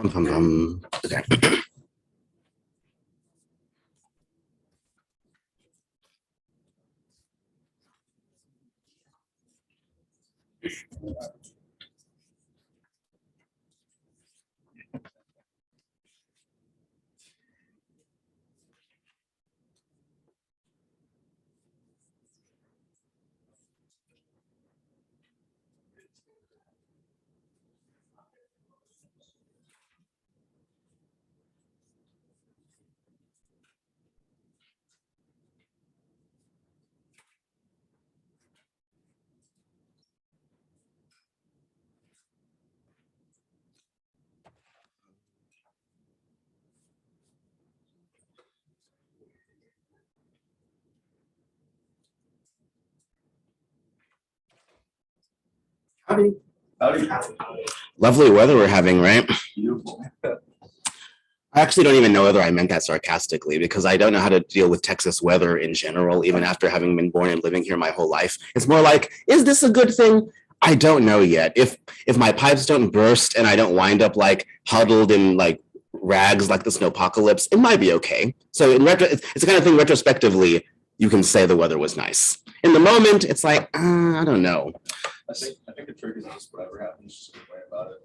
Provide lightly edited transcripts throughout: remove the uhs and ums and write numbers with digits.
Okay. Howdy. Howdy. Lovely weather we're having, right? Beautiful. I actually don't even know whether I meant that sarcastically, because I don't know how to deal with Texas weather in general, even after having been born and living here my whole life. It's more like, is this a good thing? I don't know yet. If my pipes don't burst and I don't wind up like huddled in like rags like the snowpocalypse, it might be okay. So in it's the kind of thing retrospectively you can say the weather was nice. In the moment, it's like, I don't know. I think the trick is just whatever happens, just complain about it.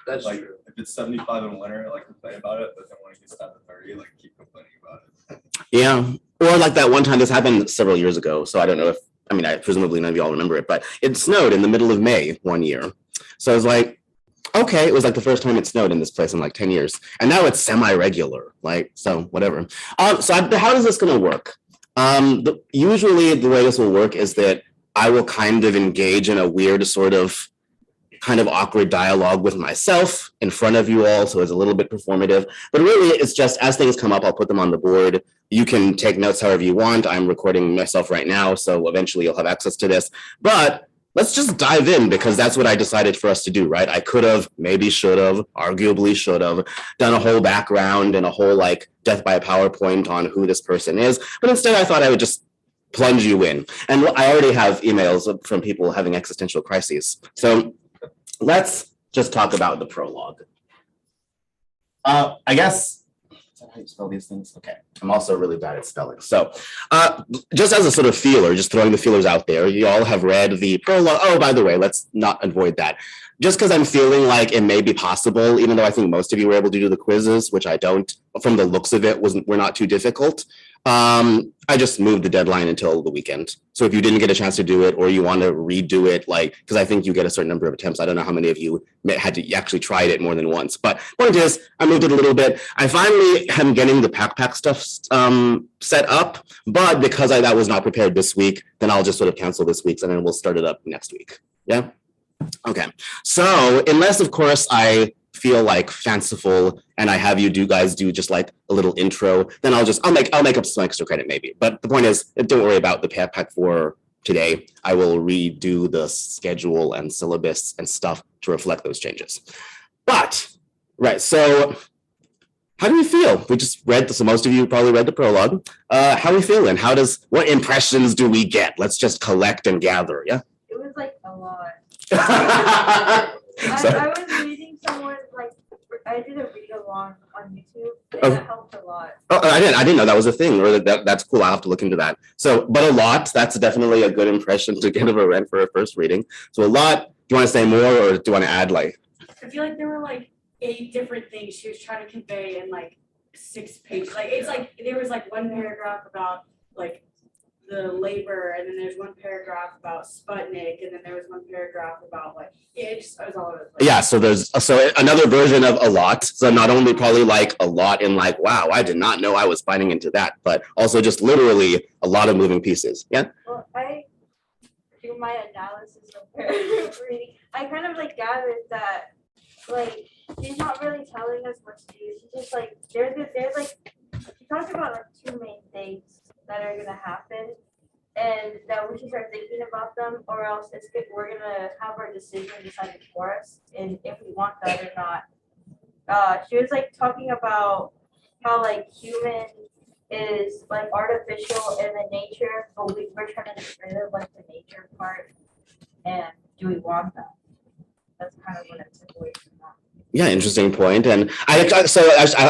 That's like true. If it's 75 in winter, like complain about it, but then when it gets down to 30, like keep complaining about it. Yeah. Or like that one time, this happened several years ago. So I don't know if, I presumably none of y'all remember it, but it snowed in the middle of May one year. So I was like, okay, it was like the first time it snowed in this place in like 10 years. And now it's semi-regular, like, so whatever. How is this going to work? Usually the way this will work is that I will kind of engage in a weird sort of kind of awkward dialogue with myself in front of you all. So it's a little bit performative, but really it's just as things come up, I'll put them on the board. You can take notes however you want. I'm recording myself right now, so eventually you'll have access to this. But let's just dive in, because that's what I decided for us to do, right? I could have, maybe should have, arguably should have done a whole background and a whole like death by a PowerPoint on who this person is. But instead I thought I would just plunge you in. And I already have emails from people having existential crises. So let's just talk about the prologue. I guess, is that how you spell these things? Okay, I'm also really bad at spelling. So just as a sort of feeler, just throwing the feelers out there, you all have read the prologue. Oh, by the way, let's not avoid that. Just because I'm feeling like it may be possible, even though I think most of you were able to do the quizzes, which I don't, from the looks of it, were not too difficult. I just moved the deadline until the weekend. So if you didn't get a chance to do it, or you want to redo it, like, because I think you get a certain number of attempts. I don't know how many of you had to actually tried it more than once. But point is, I moved it a little bit. I finally am getting the pack stuff set up, but because that was not prepared this week, then I'll just sort of cancel this week's and then we'll start it up next week. Yeah. Okay. So unless, of course, I feel like fanciful and I have you guys do just like a little intro, then I'll make up some extra credit maybe. But the point is, don't worry about the pack for today. I will redo the schedule and syllabus and stuff to reflect those changes. But right, so how do you feel? We just read, so most of you probably read the prologue. How are we feeling? What impressions do we get? Let's just collect and gather. Yeah. It was like a lot. I was reading someone, like, I did a read along on YouTube, and that helped a lot. Oh, I didn't know that was a thing, or that's cool. I'll have to look into that. So, but a lot, that's definitely a good impression to get of Arendt for a first reading. So a lot, do you want to say more, or do you want to add like? I feel like there were like 8 different things she was trying to convey in like 6 pages. Like it's like there was like one paragraph about like the labor, and then there's one paragraph about Sputnik, and then there was one paragraph about like it was all over the place. Yeah, so there's another version of a lot. So not only probably like a lot in like, wow, I did not know I was finding into that, but also just literally a lot of moving pieces. Yeah. Well, I do my analysis of her reading. I kind of like gathered that like she's not really telling us what to do. She's just like there's like she talks about like 2 main things that are gonna happen, and that we should start thinking about them, or else we're gonna have our decision decided for us, and if we want that or not. She was like talking about how like human is like artificial in the nature, but we're trying to get rid of like the nature part, and do we want that? That's kind of what I took away from that. Yeah, interesting point. And I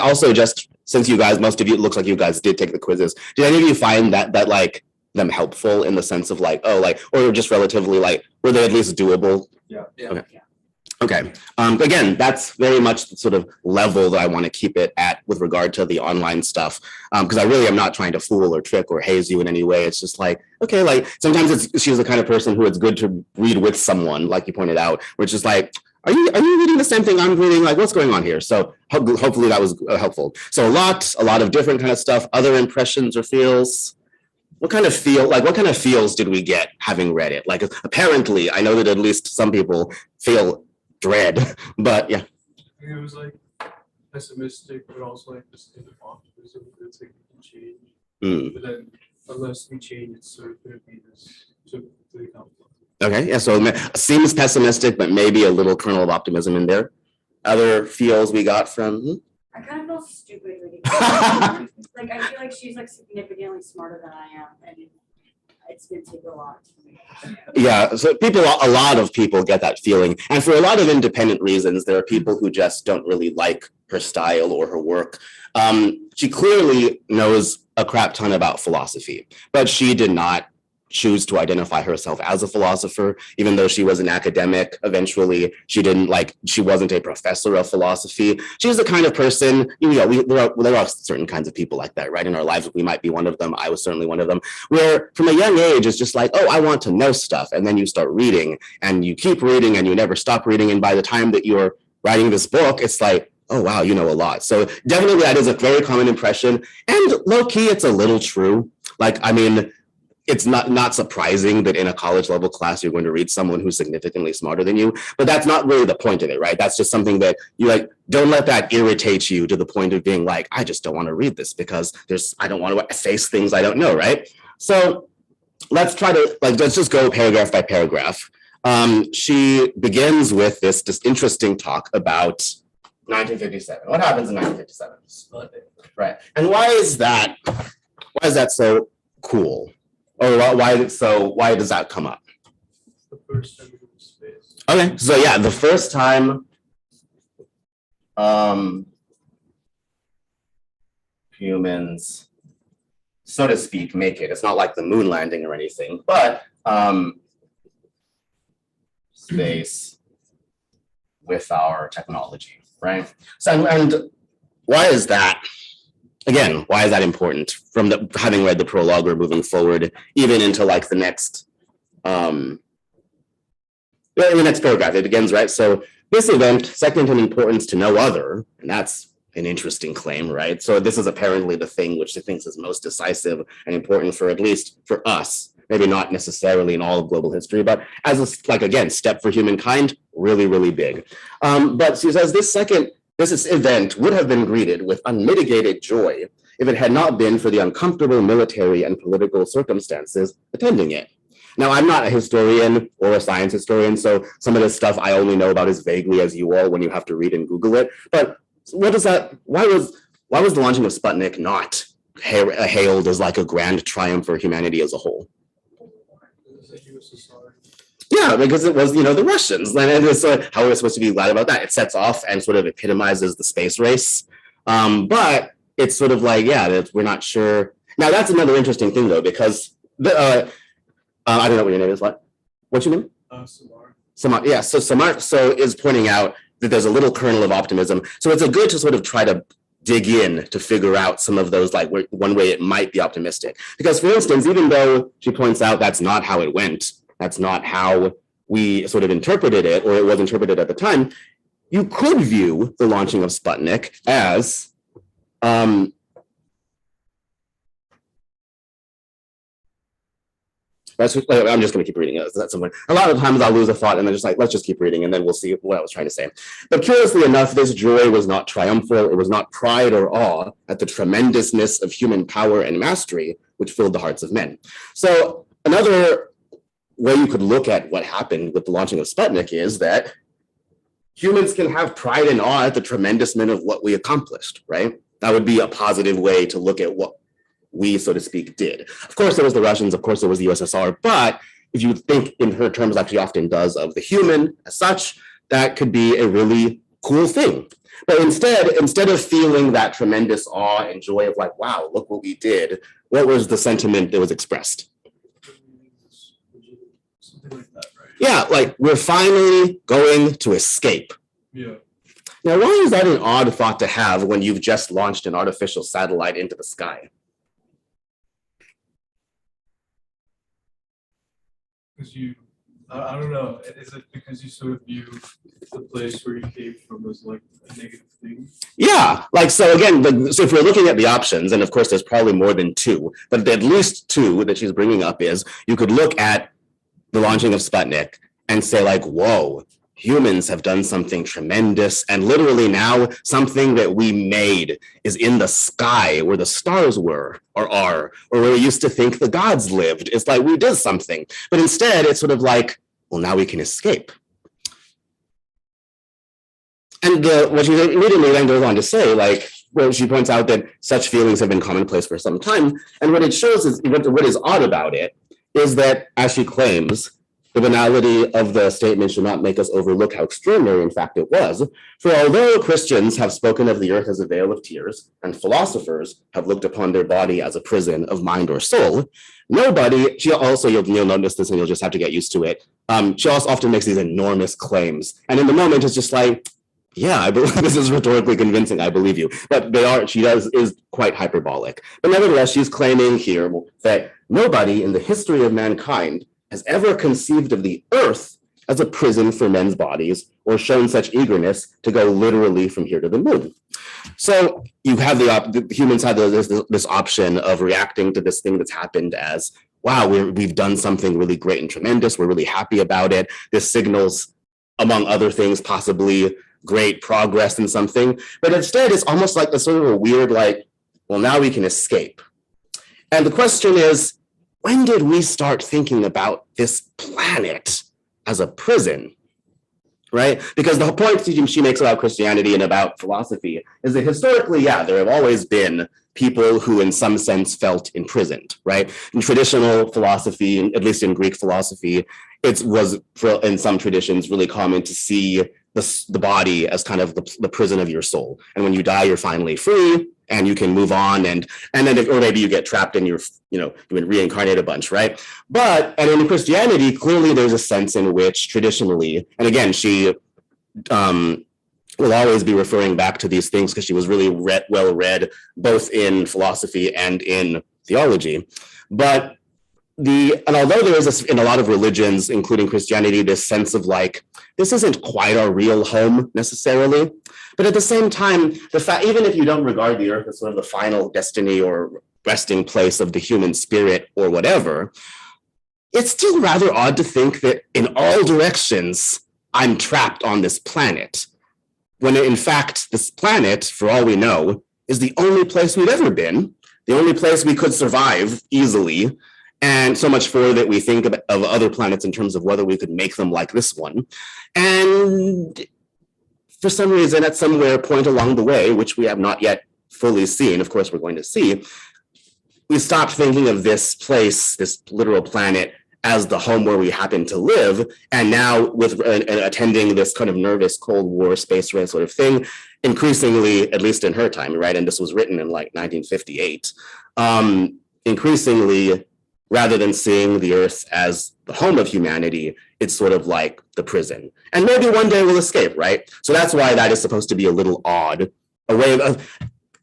also just, since you guys, most of you, it looks like you guys did take the quizzes. Did any of you find that like them helpful in the sense of like, oh, like, or just relatively like, were they at least doable? Yeah. Okay. Okay. Again, that's very much the sort of level that I want to keep it at with regard to the online stuff. Because I really am not trying to fool or trick or haze you in any way. It's just like, okay, like sometimes she's the kind of person who it's good to read with someone, like you pointed out, which is like, are you reading the same thing I'm reading? Like, what's going on here? So hopefully that was helpful. So a lot of different kind of stuff. Other impressions or feels. What kind of feels did we get having read it? Like, apparently, I know that at least some people feel dread, but yeah. I think it was like pessimistic, but also like this state of optimism. It's like we can change, but then unless we change, it's sort of going to be this sort of complete outlook. Okay, yeah. So seems pessimistic, but maybe a little kernel of optimism in there. Other feels we got from. I kind of feel stupid reading. Like I feel like she's like significantly smarter than I am, and it's gonna take a lot to make it. Yeah, so a lot of people get that feeling, and for a lot of independent reasons, there are people who just don't really like her style or her work. She clearly knows a crap ton about philosophy, but she did not choose to identify herself as a philosopher, even though she was an academic. Eventually, she wasn't a professor of philosophy. She's the kind of person, there are certain kinds of people like that, right? In our lives, we might be one of them. I was certainly one of them, where from a young age, it's just like, oh, I want to know stuff. And then you start reading and you keep reading and you never stop reading. And by the time that you're writing this book, it's like, oh, wow, you know a lot. So definitely that is a very common impression. And low key, it's a little true. Like, I mean, it's not surprising that in a college level class, you're going to read someone who's significantly smarter than you, but that's not really the point of it, right? That's just something that you like, don't let that irritate you to the point of being like, I just don't want to read this because I don't want to face things I don't know, right? So let's just go paragraph by paragraph. She begins with this interesting talk about 1957. What happens in 1957? Right. And why is that so cool? Or why does that come up? The first time in space. Okay, so yeah, the first time humans, so to speak, make it. It's not like the moon landing or anything, but space with our technology, right? So and why is that? Again, why is that important from having read the prologue or moving forward, even into like the next paragraph? It begins, right? So this event, second in importance to no other, and that's an interesting claim, right? So this is apparently the thing which she thinks is most decisive and important for at least for us, maybe not necessarily in all of global history, but as a step for humankind, really, really big. But she says this event would have been greeted with unmitigated joy if it had not been for the uncomfortable military and political circumstances attending it. Now, I'm not a historian or a science historian, so some of this stuff I only know about as vaguely as you all when you have to read and Google it. But why was the launching of Sputnik not hailed as like a grand triumph for humanity as a whole? Yeah, because it was, the Russians. And it's how we're supposed to be glad about that. It sets off and sort of epitomizes the space race. But it's sort of like, we're not sure. Now, that's another interesting thing, though, because I don't know what your name is. What's your name? Samar. Yeah, so Samar is pointing out that there's a little kernel of optimism. So it's a good to sort of try to dig in to figure out some of those, like one way it might be optimistic. Because, for instance, even though she points out that's not how it went, that's not how we sort of interpreted it, or it was interpreted at the time, you could view the launching of Sputnik as I'm just going to keep reading it. That's somewhere. A lot of times I'll lose a thought and then just like, let's just keep reading and then we'll see what I was trying to say. But curiously enough, this joy was not triumphal. It was not pride or awe at the tremendousness of human power and mastery, which filled the hearts of men. So another way you could look at what happened with the launching of Sputnik is that humans can have pride and awe at the tremendousness of what we accomplished, right? That would be a positive way to look at what we, so to speak, did. Of course, there was the Russians, of course, there was the USSR, but if you think in her terms, like she often does, of the human as such, that could be a really cool thing. But instead of feeling that tremendous awe and joy of like, wow, look what we did, what was the sentiment that was expressed? Something like that, right? Yeah, like we're finally going to escape. Yeah. Now, why is that an odd thought to have when you've just launched an artificial satellite into the sky? Because I don't know, is it because you sort of view the place where you came from as like a negative thing? Yeah, like, so again, so if we're looking at the options, and of course there's probably more than two, but at least two that she's bringing up is, you could look at the launching of Sputnik and say like, whoa, humans have done something tremendous, and literally now something that we made is in the sky where the stars were or are, or where we used to think the gods lived. It's like we did something, but instead it's sort of like, well, now we can escape. And what she immediately then goes on to say, like, well, she points out that such feelings have been commonplace for some time, and what it shows is, what is odd about it is that, as she claims, the banality of the statement should not make us overlook how extraordinary, in fact, it was. For although Christians have spoken of the earth as a vale of tears, and philosophers have looked upon their body as a prison of mind or soul, nobody, she also, you'll notice this and you'll just have to get used to it, she also often makes these enormous claims. And in the moment, it's just like, yeah, I believe this is rhetorically convincing, I believe you. But is quite hyperbolic. But nevertheless, she's claiming here that nobody in the history of mankind has ever conceived of the earth as a prison for men's bodies or shown such eagerness to go literally from here to the moon. So you have the humans have this option of reacting to this thing that's happened as, wow, we've done something really great and tremendous. We're really happy about it. This signals, among other things, possibly great progress in something. But instead, it's almost like a sort of a weird, like, well, now we can escape. And the question is, when did we start thinking about this planet as a prison, right? Because the point she makes about Christianity and about philosophy is that historically, yeah, there have always been people who in some sense felt imprisoned, right? In traditional philosophy, at least in Greek philosophy, it was, in some traditions, really common to see the body as kind of the prison of your soul. And when you die, you're finally free and you can move on, and then or maybe you get trapped and you've been reincarnated a bunch, right? And in Christianity, clearly there's a sense in which traditionally, and again, she will always be referring back to these things because she was really well read both in philosophy and in theology. And although there is in a lot of religions, including Christianity, this sense of like, this isn't quite our real home necessarily, but at the same time, the fact, even if you don't regard the earth as sort of the final destiny or resting place of the human spirit or whatever, it's still rather odd to think that in all directions, I'm trapped on this planet, when in fact, this planet, for all we know, is the only place we've ever been, the only place we could survive easily. And so much for that we think of other planets in terms of whether we could make them like this one. And for some reason, at somewhere point along the way, which we have not yet fully seen, of course we're going to see, we stopped thinking of this place, this literal planet, as the home where we happen to live. And now with attending this kind of nervous Cold War space race sort of thing, increasingly, at least in her time, right? And this was written in like 1958, increasingly, rather than seeing the earth as the home of humanity, it's sort of like the prison. And maybe one day we'll escape, right? So that's why that is supposed to be a little odd. A way of,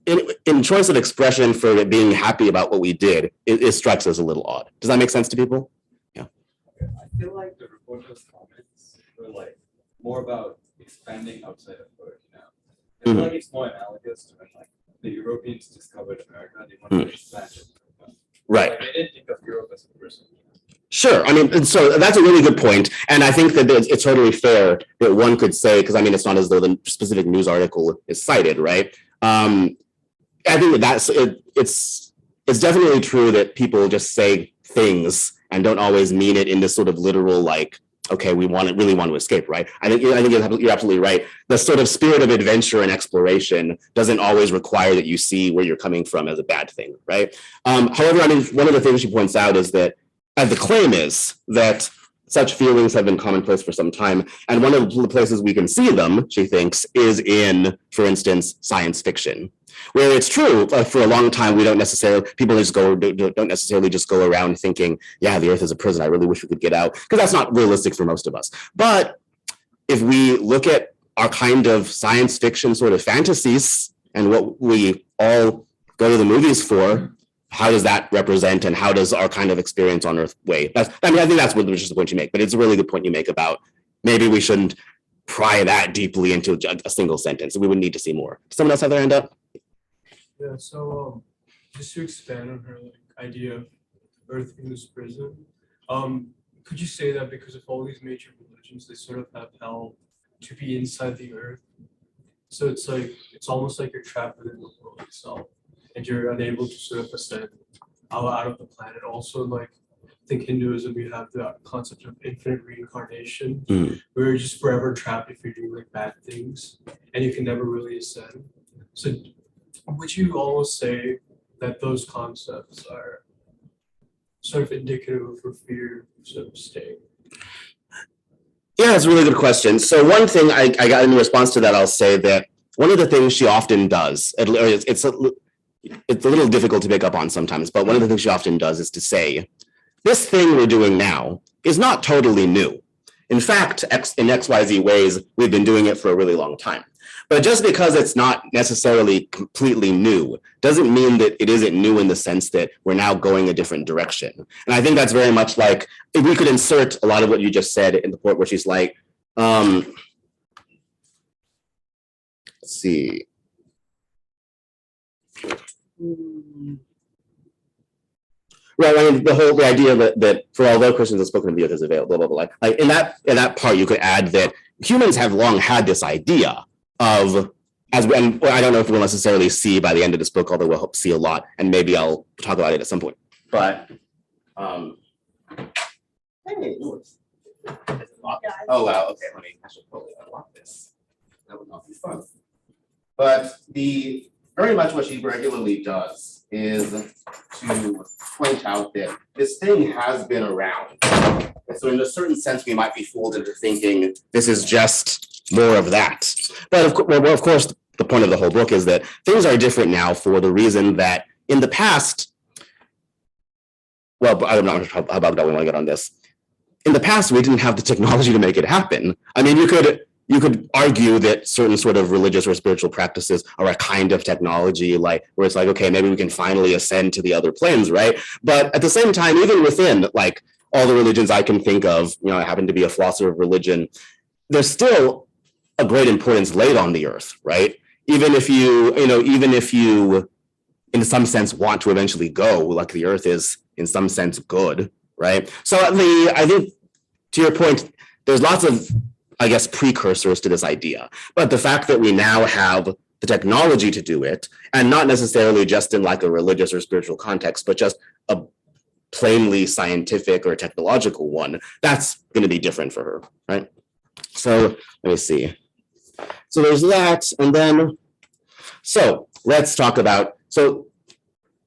in choice of expression for being happy about what we did, it strikes us a little odd. Does that make sense to people? Yeah. Okay, I feel like the reporter's comments were like more about expanding outside of Earth, I feel like it's more analogous to when like the Europeans discovered America, they wanted to expand it. Right. Like, they didn't think of Europe as a person. Sure. I mean, and so that's a really good point. And I think that it's totally fair that one could say, because I mean, it's not as though the specific news article is cited, right? I think that it's definitely true that people just say things and don't always mean it in this sort of literal, like, okay, we really want to escape, right? I think you're absolutely right. The sort of spirit of adventure and exploration doesn't always require that you see where you're coming from as a bad thing, right? However, I mean, one of the things she points out is that the claim is that such feelings have been commonplace for some time. And one of the places we can see them, she thinks, is in, for instance, science fiction, where it's true, for a long time, people don't necessarily just go around thinking, yeah, the earth is a prison. I really wish we could get out, because that's not realistic for most of us. But if we look at our kind of science fiction sort of fantasies and what we all go to the movies for, how does that represent, and how does our kind of experience on Earth weigh? I think that's what is the point you make, but it's a really good point you make about maybe we shouldn't pry that deeply into a single sentence. We would need to see more. Does someone else have their hand up? Yeah, so just to expand on her idea of Earth being this prison, could you say that because of all these major religions, they sort of have held to be inside the Earth? So it's almost like you're trapped within the world itself, and you're unable to sort of ascend out of the planet. Also, like, I think Hinduism, you have the concept of infinite reincarnation, where you're just forever trapped if you're doing like bad things, and you can never really ascend. So would you almost say that those concepts are sort of indicative of her fear of sort of staying? Yeah, it's a really good question. So one thing I got in response to that, I'll say that one of the things she often does, it's a little difficult to pick up on sometimes, but one of the things she often does is to say, this thing we're doing now is not totally new. In fact, in XYZ ways, we've been doing it for a really long time. But just because it's not necessarily completely new doesn't mean that it isn't new in the sense that we're now going a different direction. And I think that's very much like, if we could insert a lot of what you just said in the part where she's like, let's see. Right, I mean, the idea that for although Christians have spoken of the earth as available, blah, blah, blah, like in that part, you could add that humans have long had this idea of, and I don't know if we'll necessarily see by the end of this book, although we'll hope to see a lot, and maybe I'll talk about it at some point. But, hey, oh wow, okay, I should probably unlock this. That would not be fun. But very much what she regularly does is to point out that this thing has been around. So in a certain sense, we might be fooled into thinking this is just more of that. But of course, the point of the whole book is that things are different now for the reason that in the past, well, I'm not sure how about that we want to get on this. In the past, we didn't have the technology to make it happen. I mean, you could argue that certain sort of religious or spiritual practices are a kind of technology, like where it's like, okay, maybe we can finally ascend to the other planes, right? But at the same time, even within like all the religions I can think of, I happen to be a philosopher of religion, there's still a great importance laid on the earth, right? Even if you in some sense want to eventually go, like the earth is in some sense good, right? So I think to your point, there's lots of, I guess, precursors to this idea. But the fact that we now have the technology to do it, and not necessarily just in like a religious or spiritual context, but just a plainly scientific or technological one, that's going to be different for her, right? So let me see. So there's that, and then, so let's talk about, so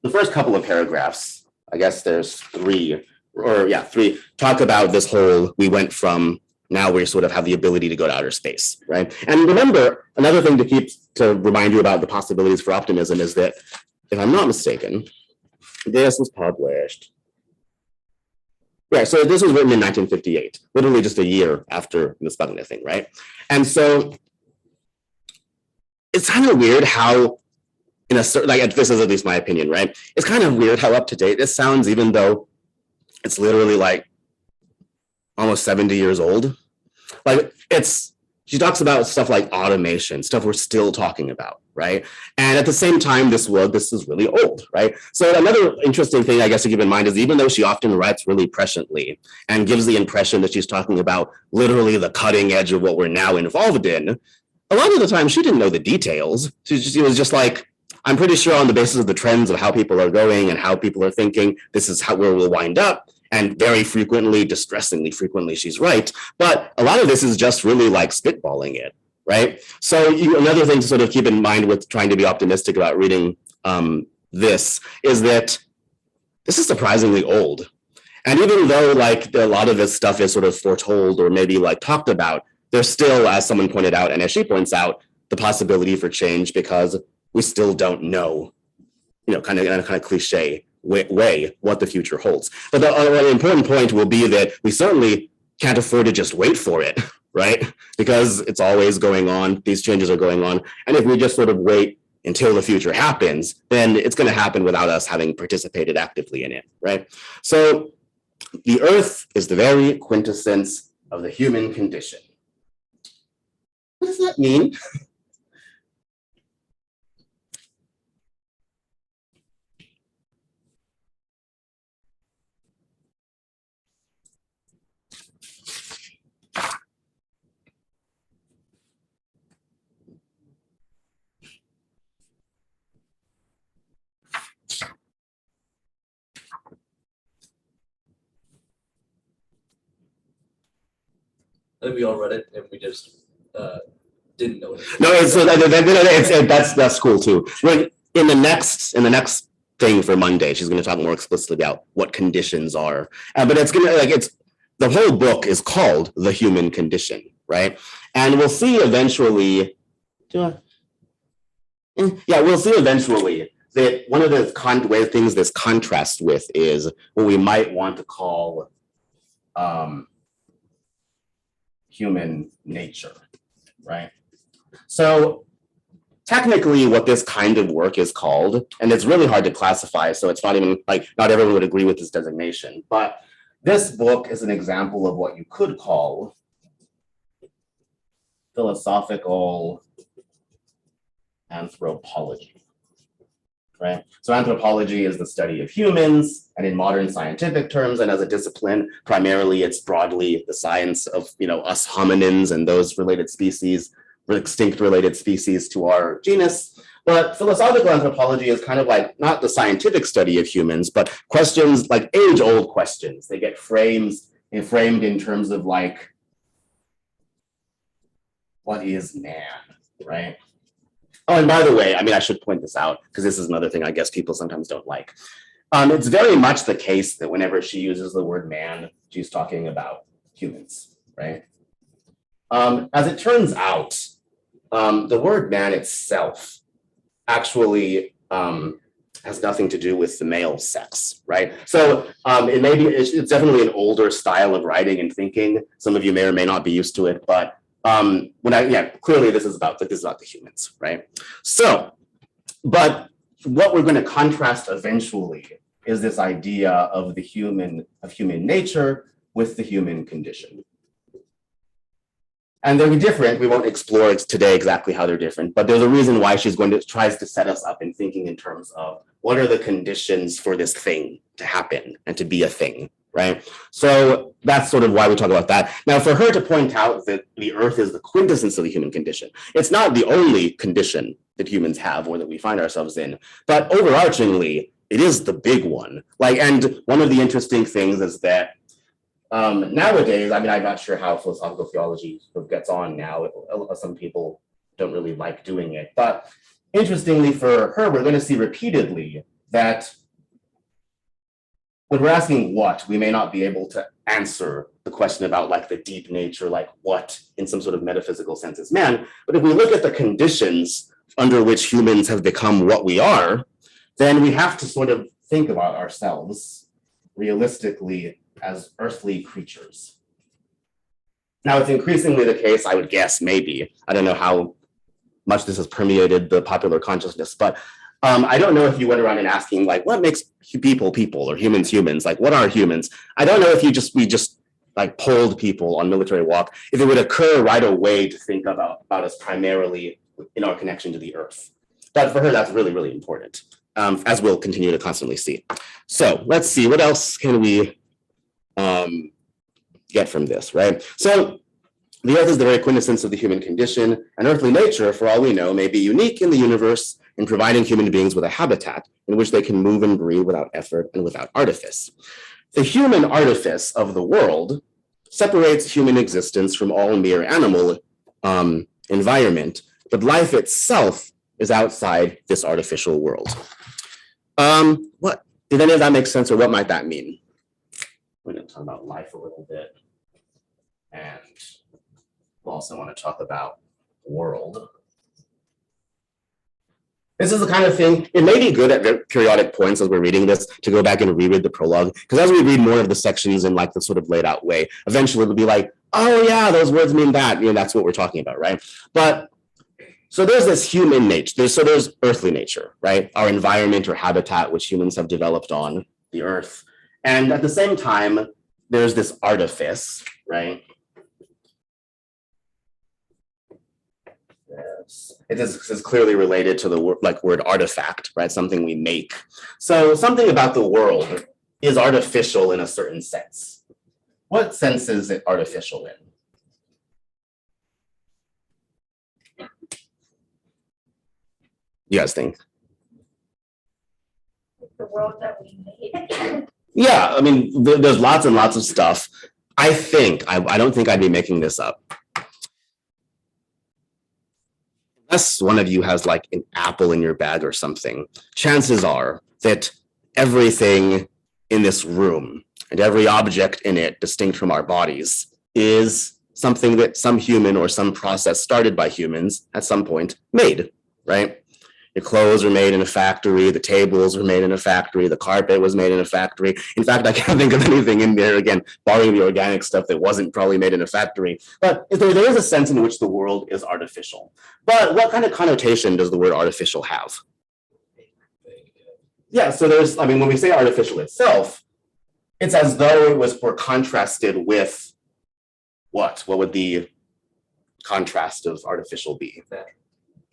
the first couple of paragraphs, I guess there's three, talk about this whole, we went from, now we sort of have the ability to go to outer space, right? And remember, another thing to remind you about the possibilities for optimism is that, if I'm not mistaken, this was published. Yeah, so this was written in 1958, literally just a year after the Sputnik thing, right? And so it's kind of weird how, in a certain, like, this is at least my opinion, right? It's kind of weird how up to date this sounds, even though it's literally like almost 70 years old. Like she talks about stuff like automation, stuff we're still talking about, right? And at the same time, this is really old, right? So another interesting thing I guess to keep in mind is even though she often writes really presciently and gives the impression that she's talking about literally the cutting edge of what we're now involved in, a lot of the time she didn't know the details. She was just like, I'm pretty sure on the basis of the trends of how people are going and how people are thinking, this is where we'll wind up. And very frequently, distressingly frequently, she's right. But a lot of this is just really like spitballing it, right? So another thing to sort of keep in mind with trying to be optimistic about reading this is that this is surprisingly old. And even though like a lot of this stuff is sort of foretold or maybe like talked about, there's still, as someone pointed out, and as she points out, the possibility for change because we still don't know, kind of in a kind of cliche way what the future holds. But the important point will be that we certainly can't afford to just wait for it, right? Because it's always going on. These changes are going on. And if we just sort of wait until the future happens, then it's going to happen without us having participated actively in it, right? So the earth is the very quintessence of the human condition. What does that mean? I think we all read it and we just didn't know it. No, that's cool too. In the next thing for Monday, she's going to talk more explicitly about what conditions are. But it's going to the whole book is called The Human Condition, right? And we'll see eventually. We'll see eventually that one of the things this contrasts with is what we might want to call human nature, right? So technically what this kind of work is called, and it's really hard to classify, so it's not even like not everyone would agree with this designation, but this book is an example of what you could call philosophical anthropology, right? So anthropology is the study of humans, and in modern scientific terms and as a discipline, primarily it's broadly the science of us hominins and those related species, extinct related species to our genus. But philosophical anthropology is kind of like not the scientific study of humans, but questions like age-old questions. They get framed in terms of like, what is man, right? Oh, and by the way, I should point this out because this is another thing I guess people sometimes don't like. It's very much the case that whenever she uses the word man, she's talking about humans, right? As it turns out, the word man itself actually has nothing to do with the male sex, right? So it's definitely an older style of writing and thinking. Some of you may or may not be used to it, but clearly this is about the humans, right? So, but what we're going to contrast eventually is this idea of human nature with the human condition. And they're different. We won't explore today exactly how they're different, but there's a reason why she's tries to set us up in thinking in terms of what are the conditions for this thing to happen and to be a thing, right? So that's sort of why we talk about that. Now, for her to point out that the earth is the quintessence of the human condition, it's not the only condition that humans have or that we find ourselves in, but overarchingly, it is the big one. And one of the interesting things is that nowadays, I'm not sure how philosophical theology sort of gets on now. Some people don't really like doing it. But interestingly for her, we're going to see repeatedly that when we're asking what, we may not be able to answer the question about the deep nature, what in some sort of metaphysical sense is man. But if we look at the conditions under which humans have become what we are, then we have to sort of think about ourselves realistically as earthly creatures. Now, it's increasingly the case, I would guess, maybe, I don't know how much this has permeated the popular consciousness, but I don't know if you went around and asking, what makes people or humans? What are humans? I don't know if we just polled people on Military Walk, if it would occur right away to think about us primarily in our connection to the earth. But for her, that's really, really important, as we'll continue to constantly see. So let's see, what else can we get from this, right? So the earth is the very quintessence of the human condition, and earthly nature, for all we know, may be unique in the universe in providing human beings with a habitat in which they can move and breathe without effort and without artifice. The human artifice of the world separates human existence from all mere animal environment, but life itself is outside this artificial world. What did any of that make sense, or what might that mean? we're going to talk about life a little bit. And we also want to talk about world. This is the kind of thing, it may be good at periodic points as we're reading this to go back and reread the prologue, because as we read more of the sections in like the sort of laid out way, eventually it'll be like, oh yeah, those words mean that, that's what we're talking about, right? But, so there's this human nature, there's earthly nature, right? Our environment or habitat, which humans have developed on the earth. And at the same time, there's this artifice, right? Yes. It is clearly related to the word artifact, right? Something we make. So something about the world is artificial in a certain sense. What sense is it artificial in? You guys think? The world that we made. Yeah, I mean, there's lots and lots of stuff. I think, I don't think I'd be making this up. Unless one of you has like an apple in your bag or something, chances are that everything in this room and every object in it, distinct from our bodies, is something that some human or some process started by humans at some point made, right? Your clothes were made in a factory, the tables were made in a factory, the carpet was made in a factory. In fact, I can't think of anything in there, again, barring the organic stuff that wasn't probably made in a factory. But there is a sense in which the world is artificial. But what kind of connotation does the word artificial have? Yeah, so there's, I mean, when we say artificial itself, it's as though it were contrasted with what? What would the contrast of artificial be?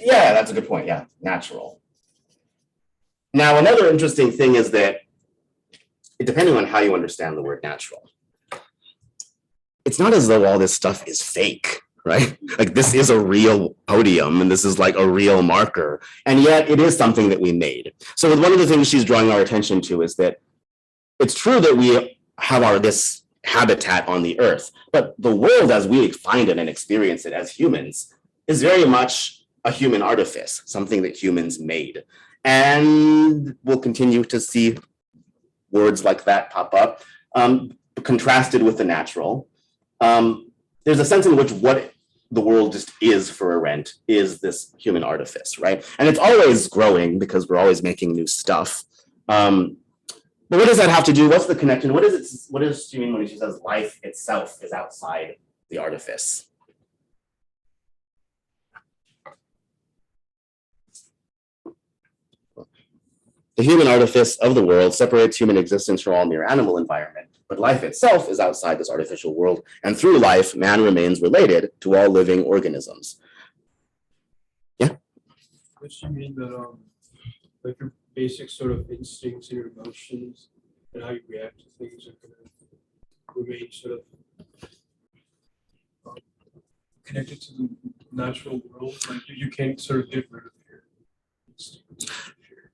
Yeah, that's a good point. Yeah, natural. Now, another interesting thing is that, depending on how you understand the word natural, it's not as though all this stuff is fake, right? Like this is a real podium and this is like a real marker, and yet it is something that we made. So one of the things she's drawing our attention to is that it's true that we have this habitat on the earth, but the world as we find it and experience it as humans is very much a human artifice, something that humans made. And we'll continue to see words like that pop up, contrasted with the natural. There's a sense in which what the world just is for Arendt is this human artifice, right? And it's always growing because we're always making new stuff. But what does that have to do? What's the connection? What does she mean when she says life itself is outside the artifice? The human artifice of the world separates human existence from all mere animal environment, but life itself is outside this artificial world, and through life, man remains related to all living organisms. Yeah? What you mean that like your basic sort of instincts and your emotions and how you react to things are going to remain sort of connected to the natural world? Like you can't sort of get rid of your instincts.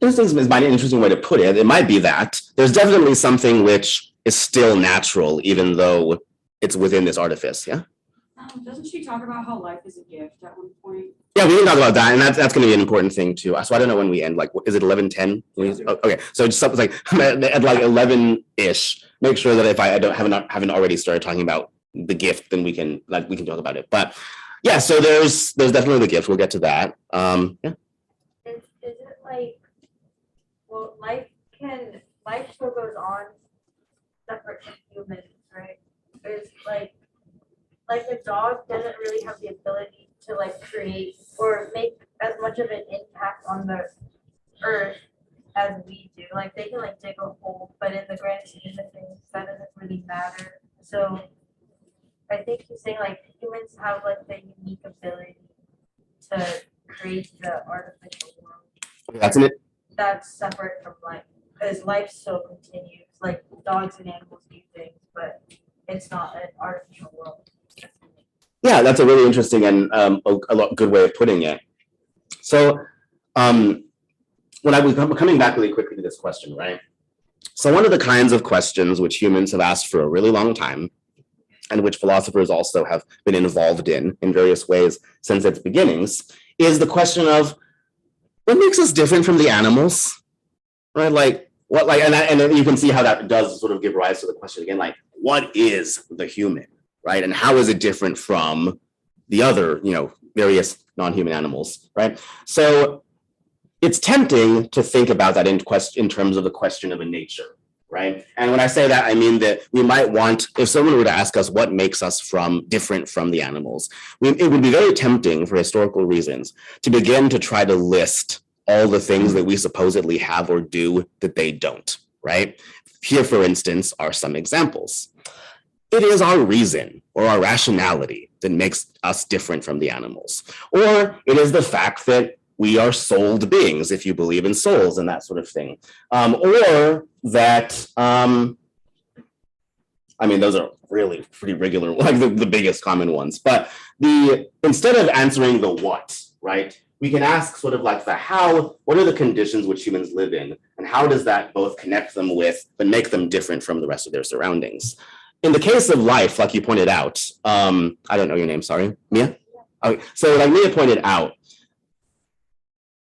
Instincts is an interesting way to put it. It might be that. There's definitely something which is still natural, even though it's within this artifice, yeah? Doesn't she talk about how life is a gift at one point? Yeah, we can talk about that, and that's going to be an important thing too. So I don't know when we end. Like, is it 11:10? Okay, so just something like at like 11-ish. Make sure that if I haven't already started talking about the gift, then we can talk about it. But yeah, so there's definitely the gift. We'll get to that. Yeah. Is it like, well, life still goes on separate from humans, right? It's like a dog doesn't really have the ability to like create or make as much of an impact on the earth as we do. Like they can like dig a hole, but in the grand scheme of things, that doesn't really matter. So I think he's saying like humans have like the unique ability to create the artificial world. That's in it. That's separate from life, because life still continues. Like dogs and animals do things, but it's not an artificial world. Yeah, that's a really interesting and good way of putting it. So when I was coming back really quickly to this question, right? So one of the kinds of questions which humans have asked for a really long time, and which philosophers also have been involved in various ways since its beginnings, is the question of what makes us different from the animals, right? Like what, like, and you can see how that does sort of give rise to the question again, like what is the human, right? And how is it different from the other, various non-human animals, right? So it's tempting to think about that in terms of the question of a nature, right? And when I say that, I mean that we might want, if someone were to ask us what makes us different from the animals, it would be very tempting for historical reasons to begin to try to list all the things that we supposedly have or do that they don't, right? Here, for instance, are some examples. It is our reason or our rationality that makes us different from the animals. Or it is the fact that we are souled beings, if you believe in souls and that sort of thing. Or that, those are really pretty regular, like the biggest common ones. But instead of answering the what, right, we can ask sort of like the how, what are the conditions which humans live in, and how does that both connect them with, but make them different from the rest of their surroundings? In the case of life, like you pointed out, I don't know your name, sorry, Mia? Okay, so like Mia pointed out,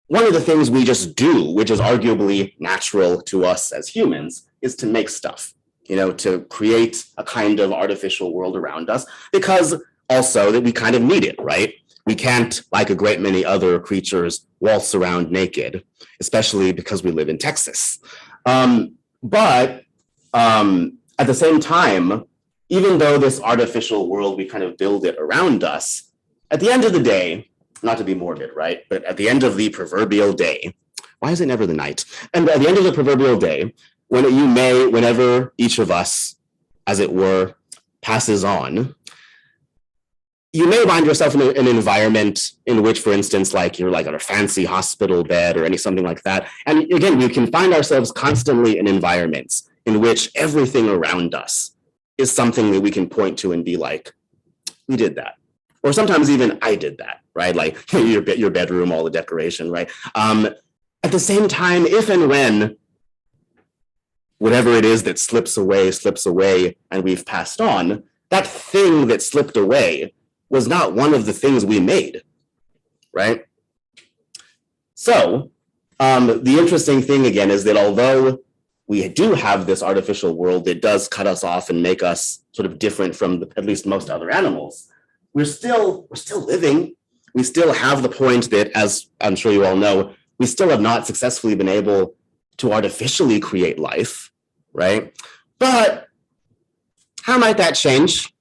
one of the things we just do, which is arguably natural to us as humans, is to make stuff, to create a kind of artificial world around us, because also that we kind of need it, right? We can't, like a great many other creatures, waltz around naked, especially because we live in Texas. But at the same time, even though this artificial world, we kind of build it around us, at the end of the day, not to be morbid, right? But at the end of the proverbial day, why is it never the night? And at the end of the proverbial day, whenever each of us, as it were, passes on, you may find yourself in an environment in which, for instance, like you're like on a fancy hospital bed or something like that. And again, we can find ourselves constantly in environments in which everything around us is something that we can point to and be like, we did that. Or sometimes even I did that, right? Like your bedroom, all the decoration, right? At the same time, if and when whatever it is that slips away, and we've passed on, that thing that slipped away was not one of the things we made, right? So the interesting thing again is that although we do have this artificial world that does cut us off and make us sort of different from at least most other animals, we're still living. We still have the point that, as I'm sure you all know, we still have not successfully been able to artificially create life, right? But how might that change?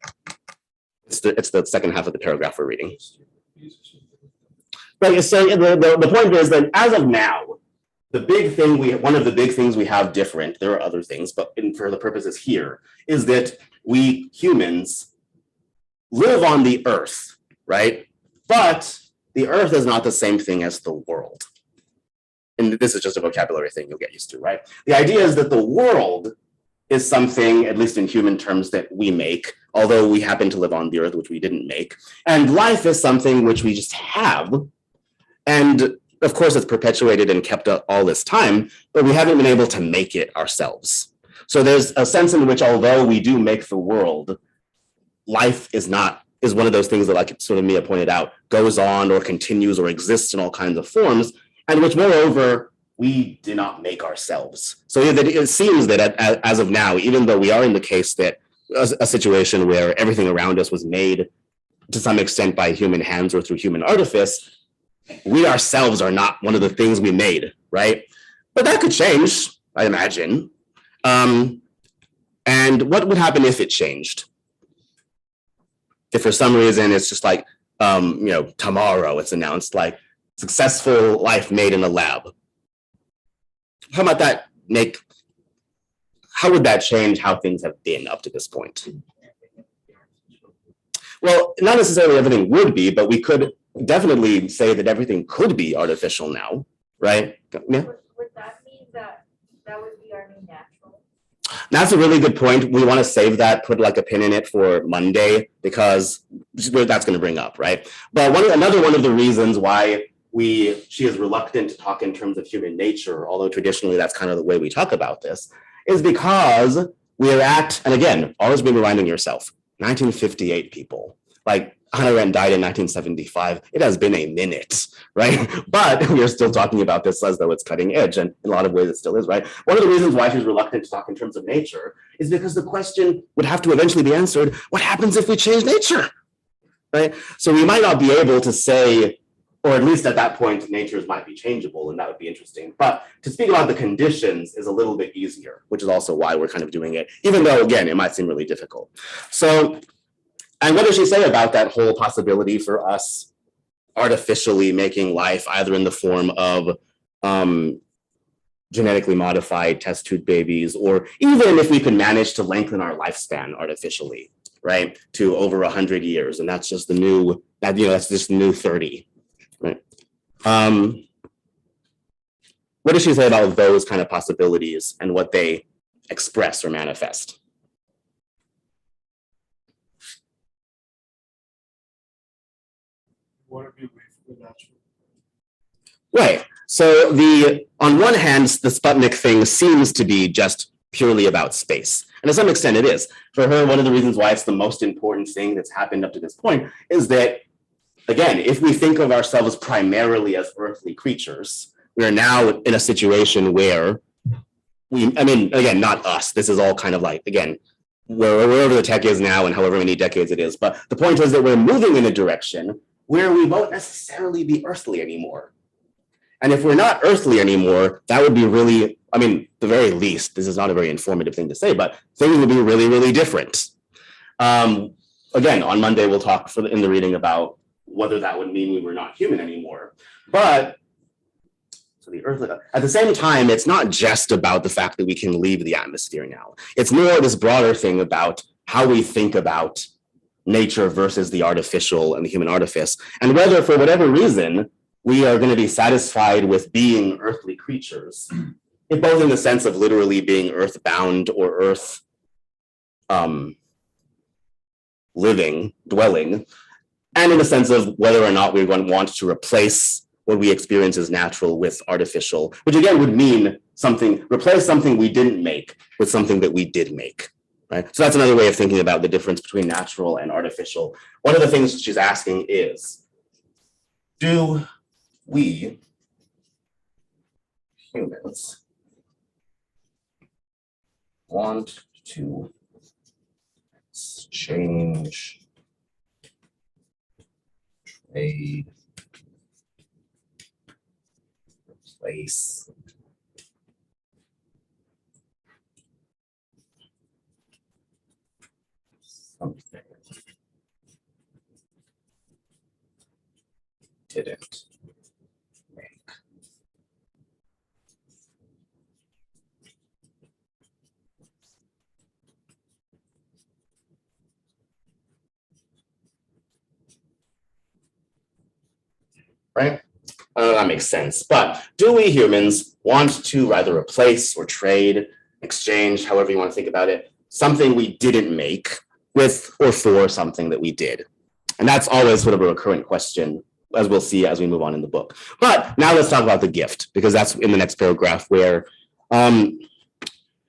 It's the second half of the paragraph we're reading. Right, so the point is that as of now, one of the big things we have different, there are other things, but for the purposes here, is that we humans live on the earth, right? But the earth is not the same thing as the world. And this is just a vocabulary thing you'll get used to, right? The idea is that the world is something, at least in human terms, that we make, although we happen to live on the earth, which we didn't make. And life is something which we just have. And of course, it's perpetuated and kept up all this time, but we haven't been able to make it ourselves. So there's a sense in which, although we do make the world, life is one of those things that, like sort of Mia pointed out, goes on or continues or exists in all kinds of forms, and which moreover, we do not make ourselves. So it seems that as of now, even though we are in the case that a situation where everything around us was made to some extent by human hands or through human artifice, we ourselves are not one of the things we made, right? But that could change, I imagine. And what would happen if it changed? If for some reason it's just like, tomorrow it's announced like successful life made in a lab. How would that change how things have been up to this point? Well, not necessarily everything would be, but we could definitely say that everything could be artificial now, right? Yeah. Would that mean that would be our new natural? That's a really good point. We want to save that, put like a pin in it for Monday, because that's going to bring up, right? But another one of the reasons why she is reluctant to talk in terms of human nature, although traditionally that's kind of the way we talk about this, is because we're at, and again, always be reminding yourself, 1958 people. Like Hannah Arendt died in 1975. It has been a minute, right? But we're still talking about this as though it's cutting edge, and in a lot of ways it still is, right? One of the reasons why she's reluctant to talk in terms of nature is because the question would have to eventually be answered, what happens if we change nature, right? So we might not be able to say, or at least at that point, natures might be changeable, and that would be interesting. But to speak about the conditions is a little bit easier, which is also why we're kind of doing it, even though, again, it might seem really difficult. So, and what does she say about that whole possibility for us artificially making life either in the form of genetically modified test tube babies, or even if we could manage to lengthen our lifespan artificially, right, to over 100 years, and that's just the new, that's just new 30. Right. What does she say about those kind of possibilities and what they express or manifest? Want to be away from the natural. Right. So on one hand, the Sputnik thing seems to be just purely about space. And to some extent it is. For her, one of the reasons why it's the most important thing that's happened up to this point is that, again, if we think of ourselves primarily as earthly creatures, we are now in a situation where again, not us. This is all kind of like, again, wherever the tech is now and however many decades it is. But the point is that we're moving in a direction where we won't necessarily be earthly anymore. And if we're not earthly anymore, that would be really, the very least, this is not a very informative thing to say, but things would be really, really different. Again, on Monday, we'll talk in the reading about whether that would mean we were not human anymore. But so the earthly, at the same time, it's not just about the fact that we can leave the atmosphere now. It's more this broader thing about how we think about nature versus the artificial and the human artifice, and whether for whatever reason we are going to be satisfied with being earthly creatures, both in the sense of literally being earthbound or earth living, dwelling, and in the sense of whether or not we want to replace what we experience as natural with artificial, which again would mean replace something we didn't make with something that we did make, right? So that's another way of thinking about the difference between natural and artificial. One of the things she's asking is, do we humans want to change, trade, replace something didn't make? Right? That makes sense. But do we humans want to either replace or trade, exchange, however you want to think about it, something we didn't make with or for something that we did? And that's always sort of a recurrent question, as we'll see as we move on in the book. But now let's talk about the gift, because that's in the next paragraph, where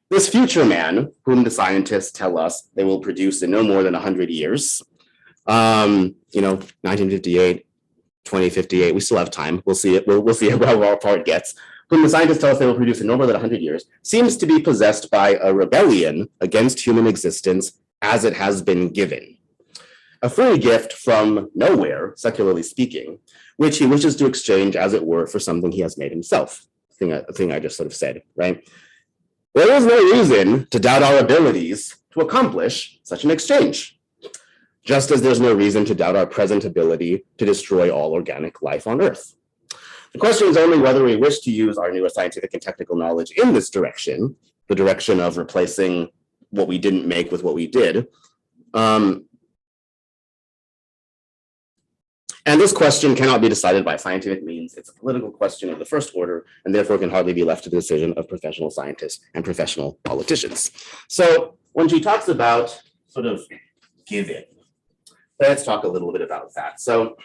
this future man, whom the scientists tell us they will produce in no more than 100 years, 1958, 2058, we still have time. We'll see it. We'll see how far it gets. Whom the scientists tell us they will produce in no more than 100 years, seems to be possessed by a rebellion against human existence as it has been given. A free gift from nowhere, secularly speaking, which he wishes to exchange, as it were, for something he has made himself. A thing I just sort of said, right? There is no reason to doubt our abilities to accomplish such an exchange, just as there's no reason to doubt our present ability to destroy all organic life on Earth. The question is only whether we wish to use our newer scientific and technical knowledge in this direction, the direction of replacing what we didn't make with what we did. And this question cannot be decided by scientific means. It's a political question of the first order, and therefore can hardly be left to the decision of professional scientists and professional politicians. So when she talks about sort of giving, let's talk a little bit about that. So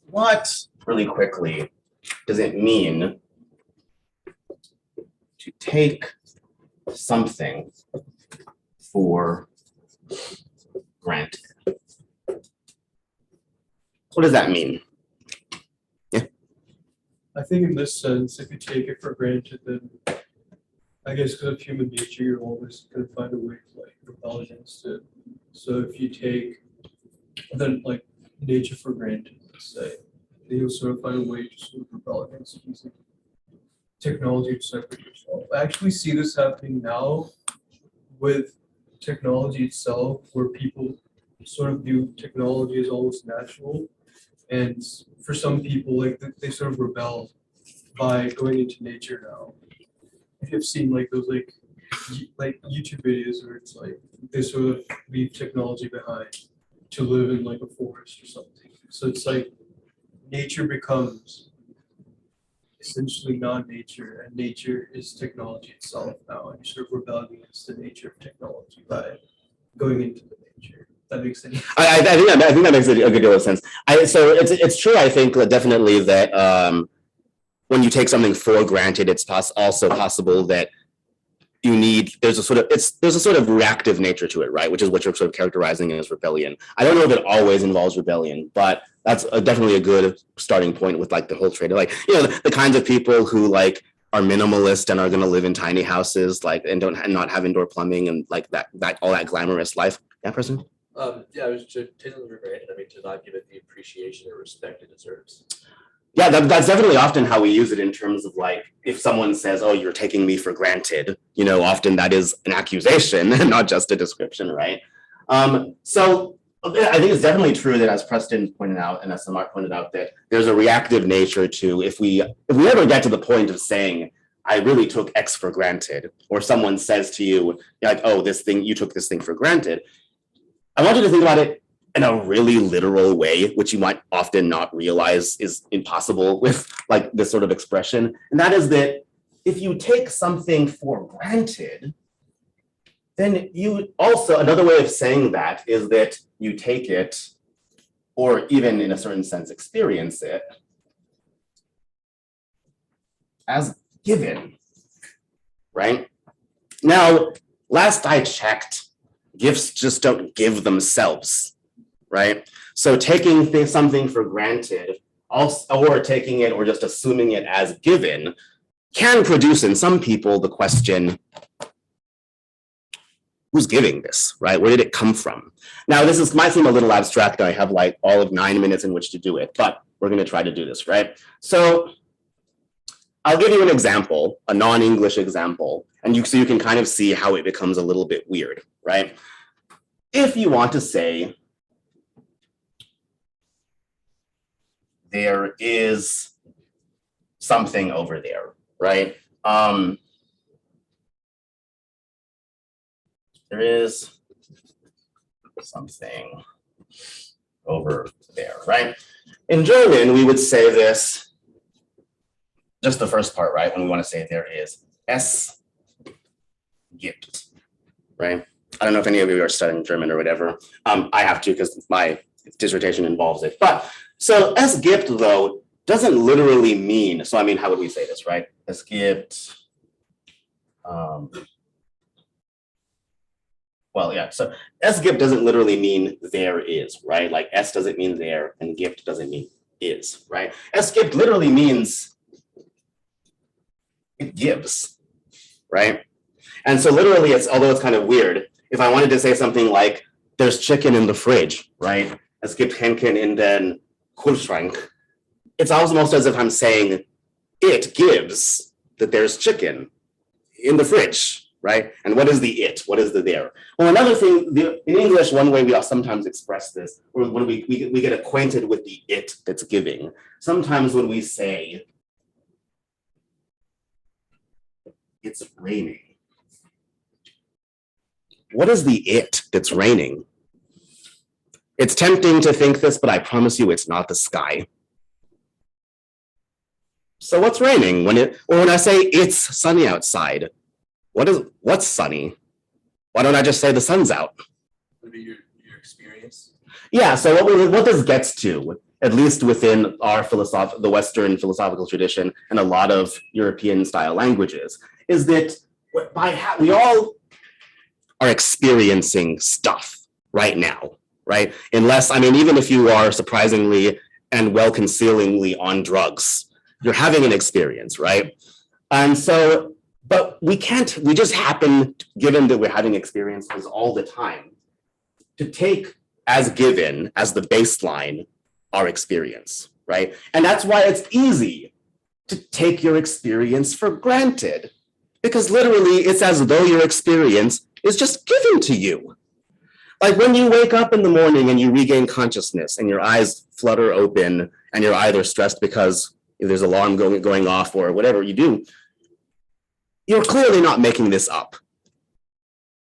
what, really quickly, does it mean to take something for granted? What does that mean? I think in this sense, if you take it for granted, then I guess because of human nature, you're always gonna find a way to like rebel against it. So if you take then like nature for granted, let's say, then you'll sort of find a way to sort of rebel against it using technology to separate yourself. I actually see this happening now with technology itself, where people sort of view technology as almost natural. And for some people, like they sort of rebel by going into nature now. If you've seen like those like YouTube videos where it's like they sort of leave technology behind to live in like a forest or something. So it's like nature becomes essentially non-nature, and nature is technology itself now, and you're sort of rebelling against the nature of technology by going into the nature. That makes sense. I think that makes a good deal of sense. So it's true. I think definitely that when you take something for granted, it's also possible that there's a sort of reactive nature to it, right? Which is what you're sort of characterizing as rebellion. I don't know if it always involves rebellion, but that's definitely a good starting point with like the whole trait of like, the kinds of people who like are minimalist and are going to live in tiny houses, like, and not have indoor plumbing and like that all that glamorous life. Yeah, person. Yeah, I was just taking it for granted. I mean, to not give it the appreciation or respect it deserves. Yeah, that's definitely often how we use it in terms of like, if someone says, oh, you're taking me for granted, often that is an accusation and not just a description, right? So I think it's definitely true that, as Preston pointed out and as Samar pointed out, that there's a reactive nature to if we ever get to the point of saying, I really took X for granted, or someone says to you, like, oh, you took this thing for granted. I want you to think about it in a really literal way, which you might often not realize is impossible with like this sort of expression. And that is that if you take something for granted, then you also, another way of saying that is that you take it, or even in a certain sense experience it, as given, right? Now, last I checked, gifts just don't give themselves, right? So taking something for granted, or taking it or just assuming it as given, can produce in some people the question, who's giving this, right? Where did it come from? Now, might seem a little abstract. I have like all of 9 minutes in which to do it, but we're going to try to do this, right? So I'll give you an example, a non-English example, and so you can kind of see how it becomes a little bit weird, right? If you want to say, there is something over there, right? There is something over there, right? In German, we would say this, just the first part, right? When we want to say there is, es gibt, right? I don't know if any of you are studying German or whatever. I have to because my dissertation involves it. But so es gibt, though, doesn't literally mean, so I mean, how would we say this, right? Es gibt, well, yeah, so es gibt doesn't literally mean there is, right? Like es doesn't mean there and gibt doesn't mean is, right? Es gibt literally means it gives, right? And so literally, although it's kind of weird, if I wanted to say something like, there's chicken in the fridge, right? Es gibt Hähnchen in den Kühlschrank. It's almost as if I'm saying, it gives that there's chicken in the fridge, right? And what is the it? What is the there? Well, another thing, in English, one way we sometimes express this, or when we get acquainted with the it that's giving, sometimes when we say, it's raining, what is the it that's raining? It's tempting to think this, but I promise you it's not the sky. So what's raining? When I say it's sunny outside, what's sunny? Why don't I just say the sun's out? Would be your experience. Yeah, so what this gets to at least within our the Western philosophical tradition and a lot of European style languages, is that we all are experiencing stuff right now, right? Unless, I mean, even if you are surprisingly and well concealingly on drugs, you're having an experience, right? And so, but we just happen, given that we're having experiences all the time, to take as given, as the baseline, our experience, right? And that's why it's easy to take your experience for granted, because literally it's as though your experience is just given to you. Like when you wake up in the morning and you regain consciousness and your eyes flutter open and you're either stressed because there's an alarm going off or whatever you do, you're clearly not making this up,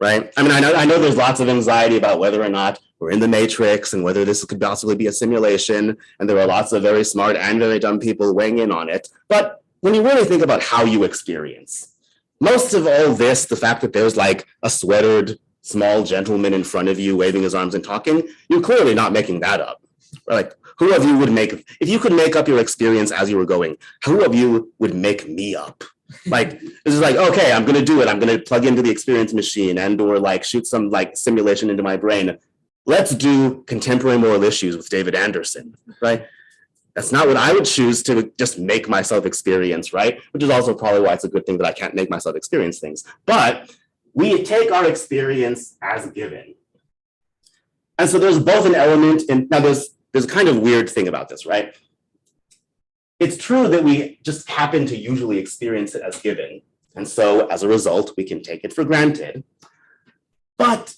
right? I mean, I know there's lots of anxiety about whether or not we're in the matrix and whether this could possibly be a simulation. And there are lots of very smart and very dumb people weighing in on it. But when you really think about how you experience, most of all this, the fact that there's like a sweatered small gentleman in front of you waving his arms and talking, you're clearly not making that up. Like, who of you would make, if you could make up your experience as you were going, who of you would make me up? Like, this is like, okay, I'm going to do it. I'm going to plug into the experience machine and or like shoot some like simulation into my brain. Let's do contemporary moral issues with David Anderson, right? That's not what I would choose to just make myself experience, right? Which is also probably why it's a good thing that I can't make myself experience things. But we take our experience as given. And so there's both an element in, now there's a kind of weird thing about this, right? It's true that we just happen to usually experience it as given. And so as a result, we can take it for granted. But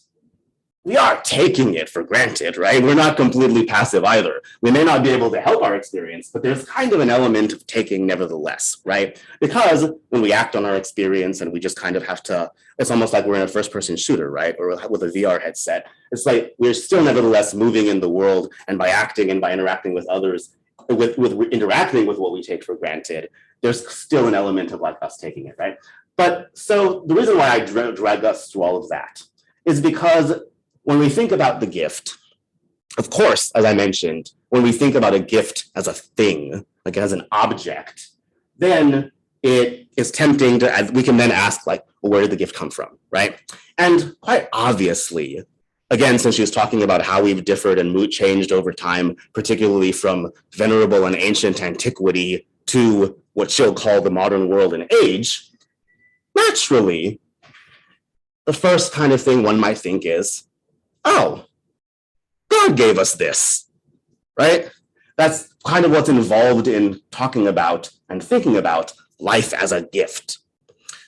we are taking it for granted, right? We're not completely passive either. We may not be able to help our experience, but there's kind of an element of taking nevertheless, right? Because when we act on our experience and we just kind of have to, it's almost like we're in a first-person shooter, right? Or with a VR headset. It's like we're still nevertheless moving in the world, and by acting and by interacting with others, with interacting with what we take for granted, there's still an element of like us taking it, right? But so the reason why I drag us through all of that is because when we think about the gift, of course, as I mentioned, when we think about a gift as a thing, like as an object, then it is tempting to, we can then ask like, well, where did the gift come from, right? And quite obviously, again, since she was talking about how we've differed and changed over time, particularly from venerable and ancient antiquity to what she'll call the modern world and age, naturally, the first kind of thing one might think is, oh, God gave us this, right? That's kind of what's involved in talking about and thinking about life as a gift.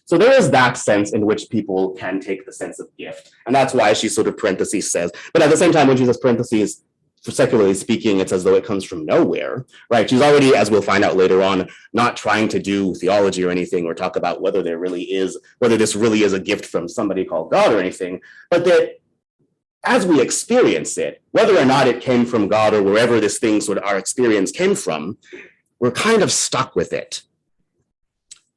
So there is that sense in which people can take the sense of gift. And that's why she sort of parentheses says, but at the same time, when she says parentheses, for secularly speaking, it's as though it comes from nowhere, right? She's already, as we'll find out later on, not trying to do theology or anything or talk about whether this really is a gift from somebody called God or anything, but that as we experience it, whether or not it came from God or wherever this thing sort of our experience came from, we're kind of stuck with it.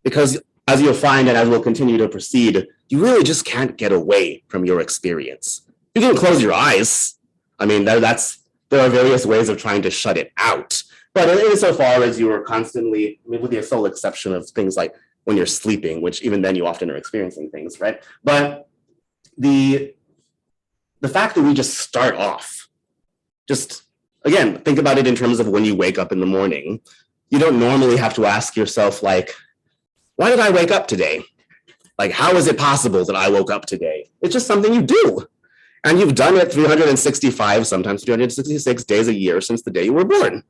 Because as you'll find and as we'll continue to proceed, you really just can't get away from your experience. You can close your eyes. I mean, there are various ways of trying to shut it out. But insofar as you are constantly, I mean, with the sole exception of things like when you're sleeping, which even then you often are experiencing things, right? But the fact that we just start off, just, again, think about it in terms of when you wake up in the morning. You don't normally have to ask yourself, like, why did I wake up today? Like, how is it possible that I woke up today? It's just something you do. And you've done it 365, sometimes 366 days a year since the day you were born.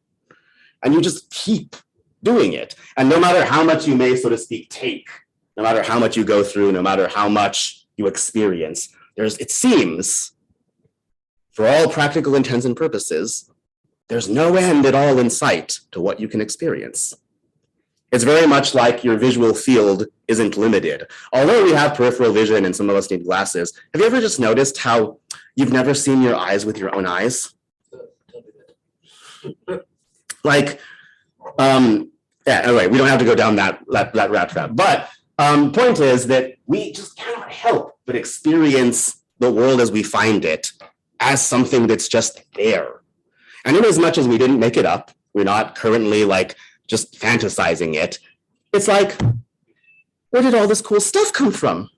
And you just keep doing it. And no matter how much you may, so to speak, take, no matter how much you go through, no matter how much you experience, it seems, for all practical intents and purposes, there's no end at all in sight to what you can experience. It's very much like your visual field isn't limited. Although we have peripheral vision and some of us need glasses, have you ever just noticed how you've never seen your eyes with your own eyes? Like, yeah, anyway, we don't have to go down that rat trap. But point is that we just cannot help but experience the world as we find it as something that's just there. And in as much as we didn't make it up, we're not currently like just fantasizing it. It's like, where did all this cool stuff come from?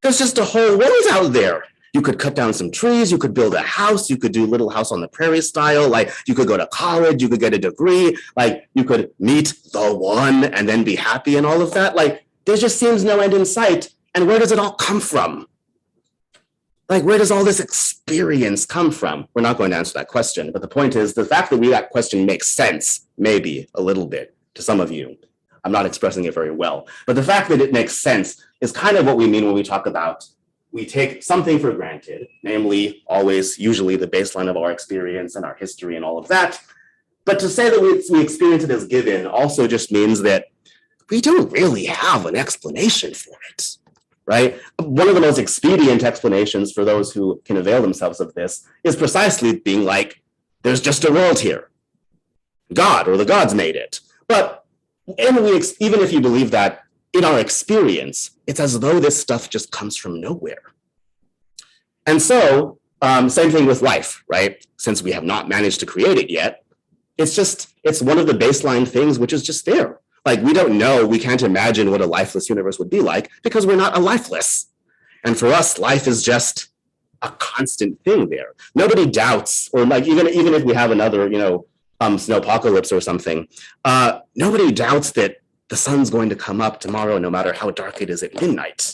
There's just a whole world out there. You could cut down some trees, you could build a house, you could do Little House on the Prairie style, like you could go to college, you could get a degree, like you could meet the one and then be happy and all of that. Like there just seems no end in sight. And where does it all come from? Like where does all this experience come from? We're not going to answer that question, but the point is the fact that that question makes sense, maybe a little bit to some of you. I'm not expressing it very well, but the fact that it makes sense is kind of what we mean when we talk about we take something for granted, namely always usually the baseline of our experience and our history and all of that. But to say that we experience it as given also just means that we don't really have an explanation for it, right? One of the most expedient explanations for those who can avail themselves of this is precisely being like, there's just a world here. God or the gods made it. But even if you believe that, in our experience, it's as though this stuff just comes from nowhere. And so, same thing with life, right? Since we have not managed to create it yet, it's one of the baseline things which is just there. Like we don't know, we can't imagine what a lifeless universe would be like because we're not a lifeless. And for us, life is just a constant thing there. Nobody doubts, or like even if we have another, snowpocalypse or something, nobody doubts that the sun's going to come up tomorrow, no matter how dark it is at midnight.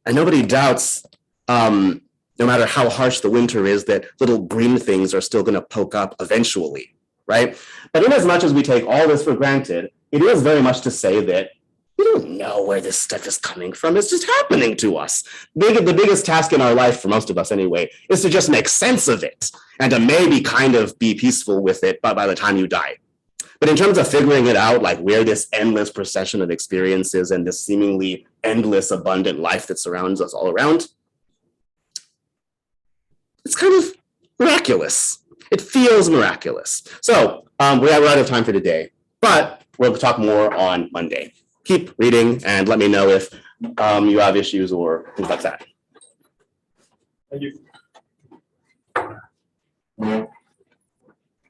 And nobody doubts, no matter how harsh the winter is, that little green things are still going to poke up eventually, right? But in as much as we take all this for granted, it is very much to say that we don't know where this stuff is coming from. It's just happening to us. The biggest task in our life, for most of us anyway, is to just make sense of it and to maybe kind of be peaceful with it by the time you die. But in terms of figuring it out, like where this endless procession of experiences and this seemingly endless abundant life that surrounds us all around, it's kind of miraculous. It feels miraculous. So we're out of time for today, but we'll talk more on Monday. Keep reading and let me know if you have issues or things like that. Thank you.